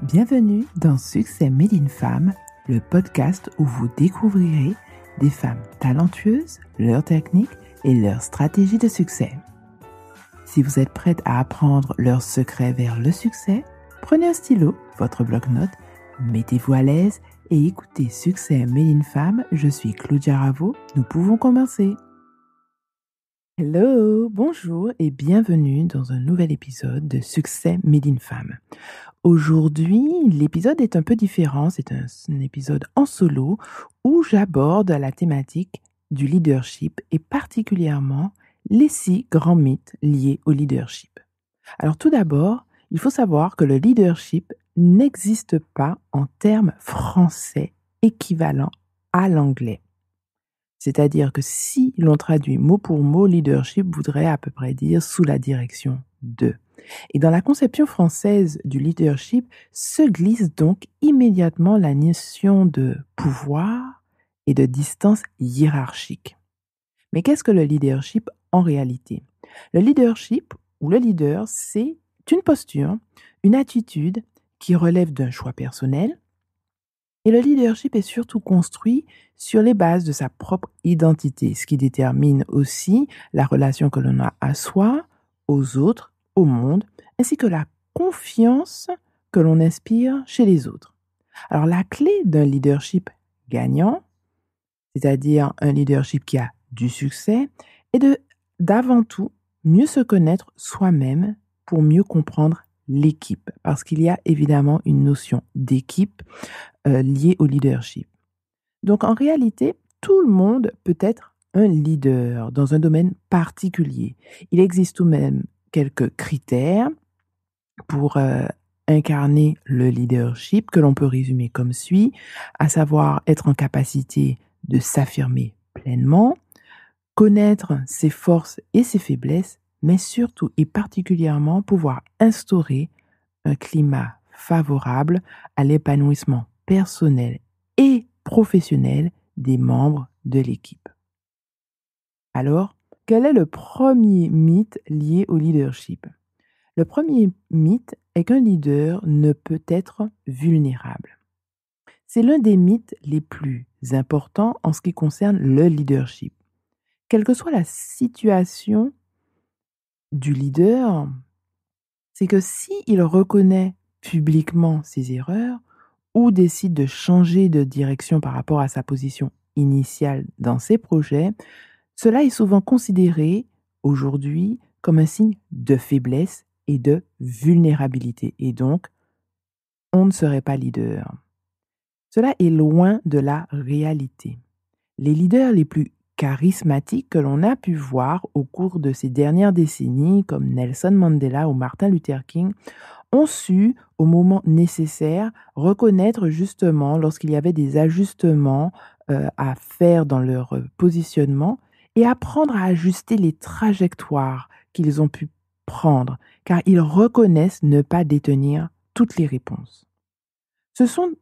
Bienvenue dans Succès Made in Femme, le podcast où vous découvrirez des femmes talentueuses, leurs techniques et leurs stratégies de succès. Si vous êtes prête à apprendre leurs secrets vers le succès, prenez un stylo, votre bloc-notes, mettez-vous à l'aise et écoutez Succès Made in Femme. Je suis Claudia Ravo, nous pouvons commencer. Hello, bonjour et bienvenue dans un nouvel épisode de Succès Made in Femme. Aujourd'hui, l'épisode est un peu différent, c'est un épisode en solo où j'aborde la thématique du leadership et particulièrement les 6 grands mythes liés au leadership. Alors tout d'abord, il faut savoir que le leadership n'existe pas en termes français équivalents à l'anglais. C'est-à-dire que si l'on traduit mot pour mot, leadership voudrait à peu près dire sous la direction de. Et dans la conception française du leadership se glisse donc immédiatement la notion de pouvoir et de distance hiérarchique. Mais qu'est-ce que le leadership en réalité? Le leadership ou le leader, c'est une posture, une attitude qui relève d'un choix personnel. Et le leadership est surtout construit sur les bases de sa propre identité, ce qui détermine aussi la relation que l'on a à soi, aux autres, au monde, ainsi que la confiance que l'on inspire chez les autres. Alors la clé d'un leadership gagnant, c'est-à-dire un leadership qui a du succès, est d'avant tout mieux se connaître soi-même pour mieux comprendre l'équipe, parce qu'il y a évidemment une notion d'équipe liée au leadership. Donc en réalité, tout le monde peut être un leader dans un domaine particulier. Il existe tout de même quelques critères pour incarner le leadership que l'on peut résumer comme suit, à savoir être en capacité de s'affirmer pleinement, connaître ses forces et ses faiblesses, mais surtout et particulièrement pouvoir instaurer un climat favorable à l'épanouissement personnel et professionnel des membres de l'équipe. Alors, quel est le premier mythe lié au leadership? Le premier mythe est qu'un leader ne peut être vulnérable. C'est l'un des mythes les plus importants en ce qui concerne le leadership. Quelle que soit la situation du leader, c'est que s'il reconnaît publiquement ses erreurs ou décide de changer de direction par rapport à sa position initiale dans ses projets, cela est souvent considéré aujourd'hui comme un signe de faiblesse et de vulnérabilité. Et donc, on ne serait pas leader. Cela est loin de la réalité. Les leaders les plus charismatiques que l'on a pu voir au cours de ces dernières décennies, comme Nelson Mandela ou Martin Luther King, ont su, au moment nécessaire, reconnaître justement lorsqu'il y avait des ajustements à faire dans leur positionnement et apprendre à ajuster les trajectoires qu'ils ont pu prendre, car ils reconnaissent ne pas détenir toutes les réponses. Ce sont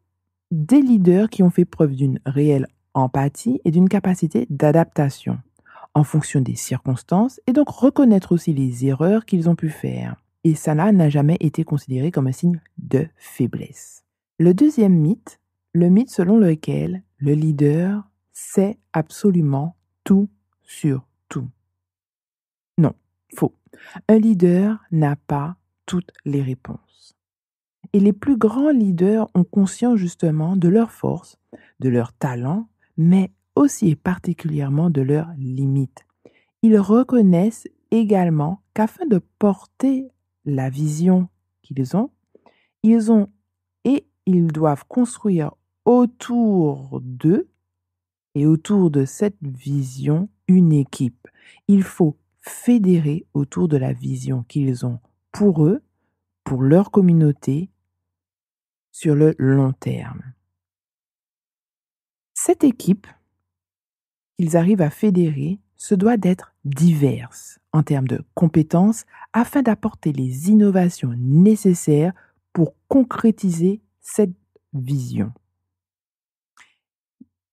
des leaders qui ont fait preuve d'une réelle empathie et d'une capacité d'adaptation en fonction des circonstances et donc reconnaître aussi les erreurs qu'ils ont pu faire. Et ça n'a jamais été considéré comme un signe de faiblesse. Le deuxième mythe, le mythe selon lequel le leader sait absolument tout sur tout. Non, faux. Un leader n'a pas toutes les réponses. Et les plus grands leaders ont conscience justement de leurs forces, de leurs talents, mais aussi et particulièrement de leurs limites. Ils reconnaissent également qu'afin de porter la vision qu'ils ont et ils doivent construire autour d'eux et autour de cette vision une équipe. Il faut fédérer autour de la vision qu'ils ont pour eux, pour leur communauté, sur le long terme. Cette équipe qu'ils arrivent à fédérer se doit d'être diverse en termes de compétences afin d'apporter les innovations nécessaires pour concrétiser cette vision.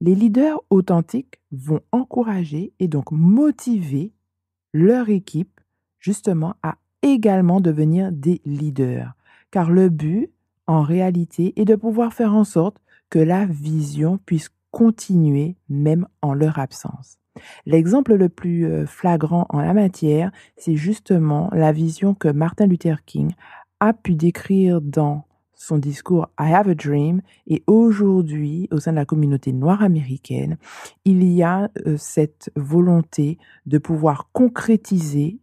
Les leaders authentiques vont encourager et donc motiver leur équipe justement à également devenir des leaders. Car le but, en réalité est de pouvoir faire en sorte que la vision puisse continuer même en leur absence. L'exemple le plus flagrant en la matière, c'est justement la vision que Martin Luther King a pu décrire dans son discours I Have a Dream. Et aujourd'hui, au sein de la communauté noire américaine, il y a cette volonté de pouvoir concrétiser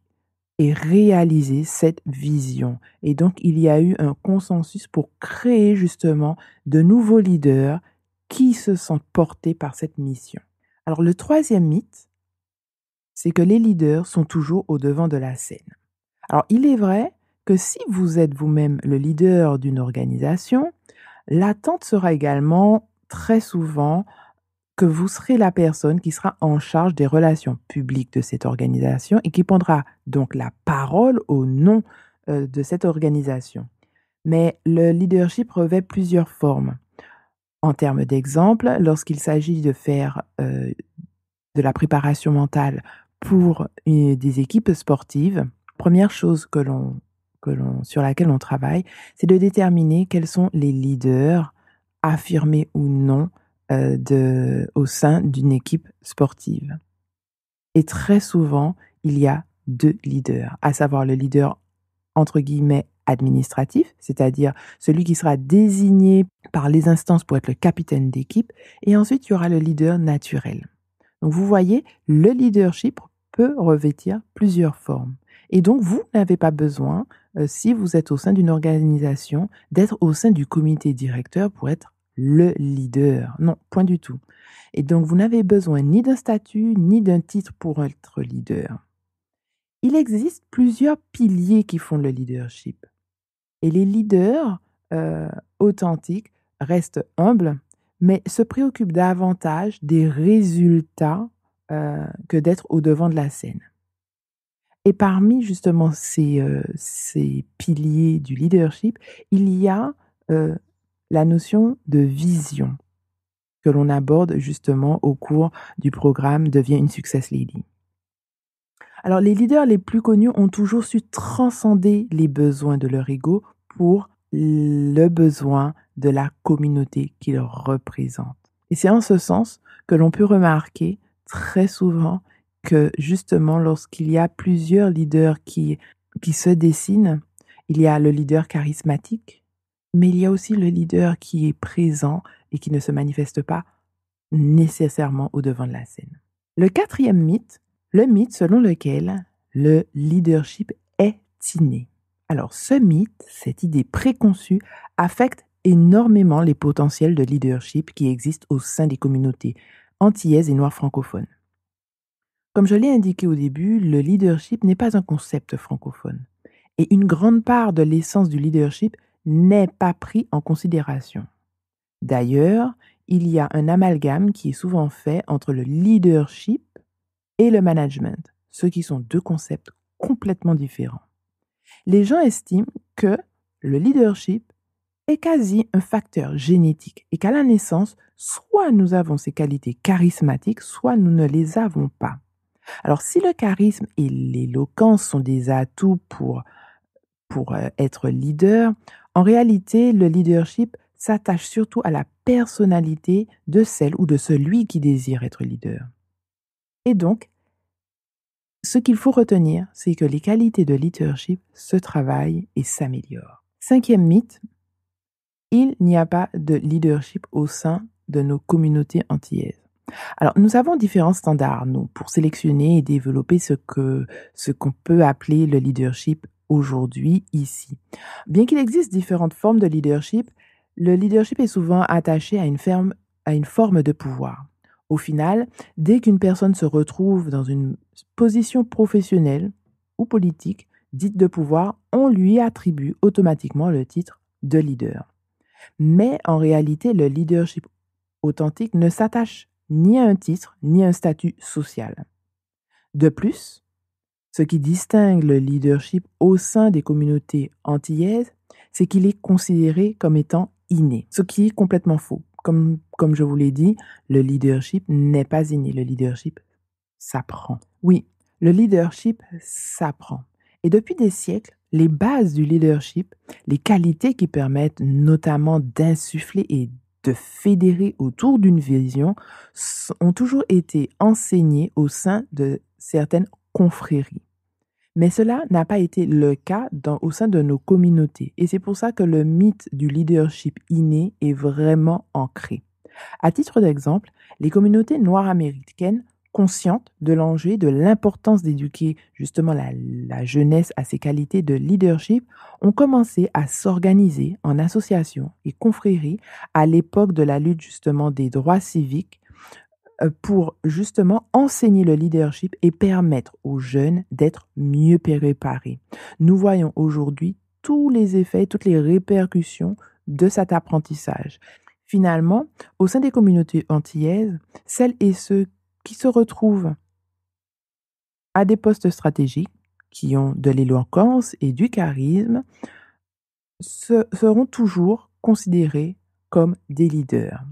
et réaliser cette vision. Et donc, il y a eu un consensus pour créer justement de nouveaux leaders qui se sentent portés par cette mission. Alors, le troisième mythe, c'est que les leaders sont toujours au devant de la scène. Alors, il est vrai que si vous êtes vous-même le leader d'une organisation, l'attente sera également très souvent que vous serez la personne qui sera en charge des relations publiques de cette organisation et qui prendra donc la parole au nom de cette organisation. Mais le leadership revêt plusieurs formes. En termes d'exemple, lorsqu'il s'agit de faire de la préparation mentale pour des équipes sportives, première chose sur laquelle on travaille, c'est de déterminer quels sont les leaders affirmés ou non au sein d'une équipe sportive. Et très souvent, il y a deux leaders, à savoir le leader entre guillemets administratif, c'est-à-dire celui qui sera désigné par les instances pour être le capitaine d'équipe, et ensuite il y aura le leader naturel. Donc vous voyez, le leadership peut revêtir plusieurs formes. Et donc vous n'avez pas besoin, si vous êtes au sein d'une organisation, d'être au sein du comité directeur pour être le leader. Non, point du tout. Et donc vous n'avez besoin ni d'un statut ni d'un titre pour être leader. Il existe plusieurs piliers qui font le leadership. Et les leaders authentiques restent humbles, mais se préoccupent davantage des résultats que d'être au devant de la scène. Et parmi justement ces piliers du leadership, il y a la notion de vision que l'on aborde justement au cours du programme Deviens une Success Lady. Alors, les leaders les plus connus ont toujours su transcender les besoins de leur ego pour le besoin de la communauté qu'ils représentent. Et c'est en ce sens que l'on peut remarquer très souvent que justement lorsqu'il y a plusieurs leaders qui se dessinent, il y a le leader charismatique, mais il y a aussi le leader qui est présent et qui ne se manifeste pas nécessairement au devant de la scène. Le quatrième mythe, le mythe selon lequel le leadership est inné. Alors ce mythe, cette idée préconçue, affecte énormément les potentiels de leadership qui existent au sein des communautés antillaises et noires francophones. Comme je l'ai indiqué au début, le leadership n'est pas un concept francophone. Et une grande part de l'essence du leadership n'est pas pris en considération. D'ailleurs, il y a un amalgame qui est souvent fait entre le leadership et le management, ce qui sont deux concepts complètement différents. Les gens estiment que le leadership est quasi un facteur génétique et qu'à la naissance, soit nous avons ces qualités charismatiques, soit nous ne les avons pas. Alors, si le charisme et l'éloquence sont des atouts pour être leader, en réalité, le leadership s'attache surtout à la personnalité de celle ou de celui qui désire être leader. Et donc, ce qu'il faut retenir, c'est que les qualités de leadership se travaillent et s'améliorent. Cinquième mythe, il n'y a pas de leadership au sein de nos communautés antillaises. Alors, nous avons différents standards, nous, pour sélectionner et développer ce qu'on peut appeler le leadership aujourd'hui, ici. Bien qu'il existe différentes formes de leadership, le leadership est souvent attaché à une forme de pouvoir. Au final, dès qu'une personne se retrouve dans une position professionnelle ou politique dite de pouvoir, on lui attribue automatiquement le titre de leader. Mais en réalité, le leadership authentique ne s'attache ni à un titre, ni à un statut social. De plus, ce qui distingue le leadership au sein des communautés antillaises, c'est qu'il est considéré comme étant inné, ce qui est complètement faux. Comme je vous l'ai dit, le leadership n'est pas inné, le leadership s'apprend. Oui, le leadership s'apprend. Et depuis des siècles, Les bases du leadership, les qualités qui permettent notamment d'insuffler et de fédérer autour d'une vision, ont toujours été enseignées au sein de certaines confréries. Mais cela n'a pas été le cas au sein de nos communautés. Et c'est pour ça que le mythe du leadership inné est vraiment ancré. À titre d'exemple, les communautés noires américaines, conscientes de l'enjeu et de l'importance d'éduquer justement la jeunesse à ces qualités de leadership, ont commencé à s'organiser en associations et confréries à l'époque de la lutte justement des droits civiques pour justement enseigner le leadership et permettre aux jeunes d'être mieux préparés. Nous voyons aujourd'hui tous les effets, toutes les répercussions de cet apprentissage. Finalement, au sein des communautés antillaises, celles et ceux qui se retrouvent à des postes stratégiques, qui ont de l'éloquence et du charisme, seront toujours considérés comme des leaders.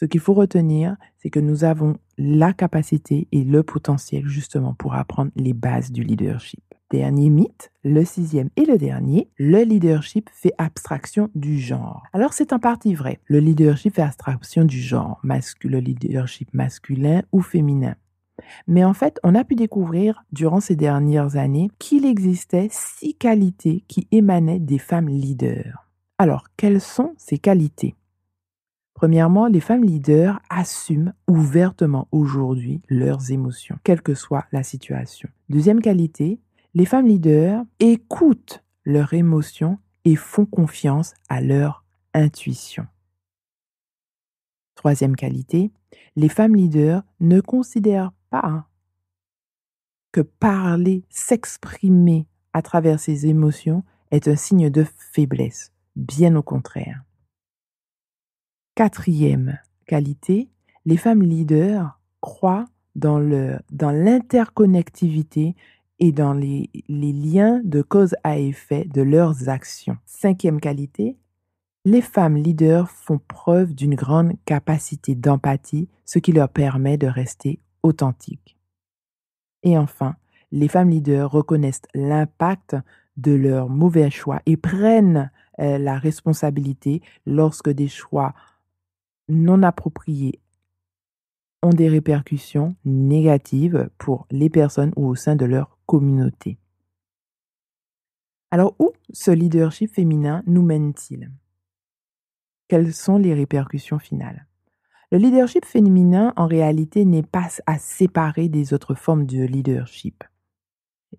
Ce qu'il faut retenir, c'est que nous avons la capacité et le potentiel justement pour apprendre les bases du leadership. Dernier mythe, le 6e et le dernier, le leadership fait abstraction du genre. Alors c'est en partie vrai. Le leadership fait abstraction du genre, le leadership masculin ou féminin. Mais en fait, on a pu découvrir durant ces dernières années qu'il existait 6 qualités qui émanaient des femmes leaders. Alors, quelles sont ces qualités ? Premièrement, les femmes leaders assument ouvertement aujourd'hui leurs émotions, quelle que soit la situation. Deuxième qualité, les femmes leaders écoutent leurs émotions et font confiance à leur intuition. Troisième qualité, les femmes leaders ne considèrent pas que parler, s'exprimer à travers ses émotions est un signe de faiblesse, bien au contraire. Quatrième qualité, les femmes leaders croient dans l'interconnectivité et dans les liens de cause à effet de leurs actions. Cinquième qualité, les femmes leaders font preuve d'une grande capacité d'empathie, ce qui leur permet de rester authentiques. Et enfin, les femmes leaders reconnaissent l'impact de leurs mauvais choix et prennent la responsabilité lorsque des choix non appropriés ont des répercussions négatives pour les personnes ou au sein de leur communauté. Alors, où ce leadership féminin nous mène-t-il ? Quelles sont les répercussions finales ? Le leadership féminin, en réalité, n'est pas à séparer des autres formes de leadership.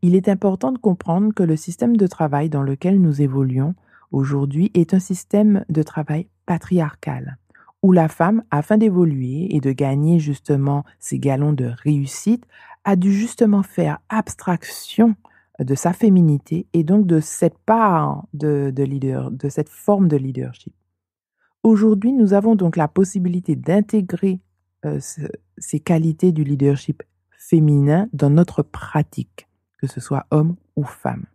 Il est important de comprendre que le système de travail dans lequel nous évoluons aujourd'hui est un système de travail patriarcal, où la femme, afin d'évoluer et de gagner justement ses galons de réussite, a dû justement faire abstraction de sa féminité et donc de cette part de cette forme de leadership. Aujourd'hui, nous avons donc la possibilité d'intégrer ces qualités du leadership féminin dans notre pratique, que ce soit homme ou femme.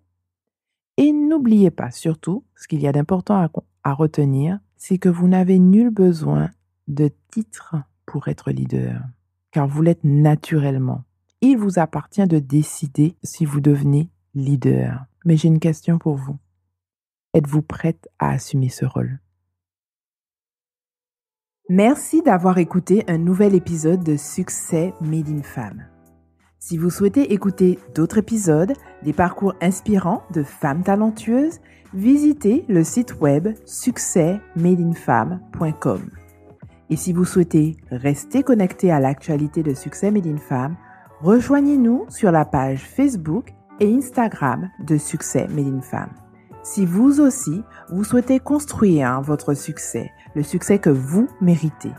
Et n'oubliez pas, surtout, ce qu'il y a d'important à retenir, c'est que vous n'avez nul besoin de titre pour être leader, car vous l'êtes naturellement. Il vous appartient de décider si vous devenez leader. Mais j'ai une question pour vous. Êtes-vous prête à assumer ce rôle ? Merci d'avoir écouté un nouvel épisode de Succès Made in Femme. Si vous souhaitez écouter d'autres épisodes, des parcours inspirants de femmes talentueuses, visitez le site web succèsmadeinfemme.com. Et si vous souhaitez rester connecté à l'actualité de Succès Made in Femme, rejoignez-nous sur la page Facebook et Instagram de Succès Made in Femme. Si vous aussi, vous souhaitez construire votre succès, le succès que vous méritez,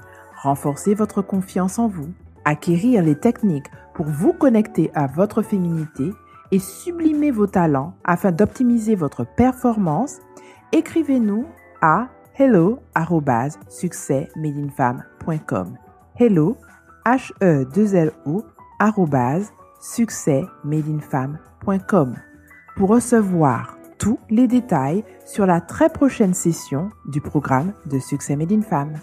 renforcer votre confiance en vous, acquérir les techniques pour vous connecter à votre féminité et sublimer vos talents afin d'optimiser votre performance, écrivez-nous à hello@succèsmadeinfemme.com. Hello, HE2LO, @succèsmadeinfemme.com pour recevoir tous les détails sur la très prochaine session du programme de Succès Made in Femme.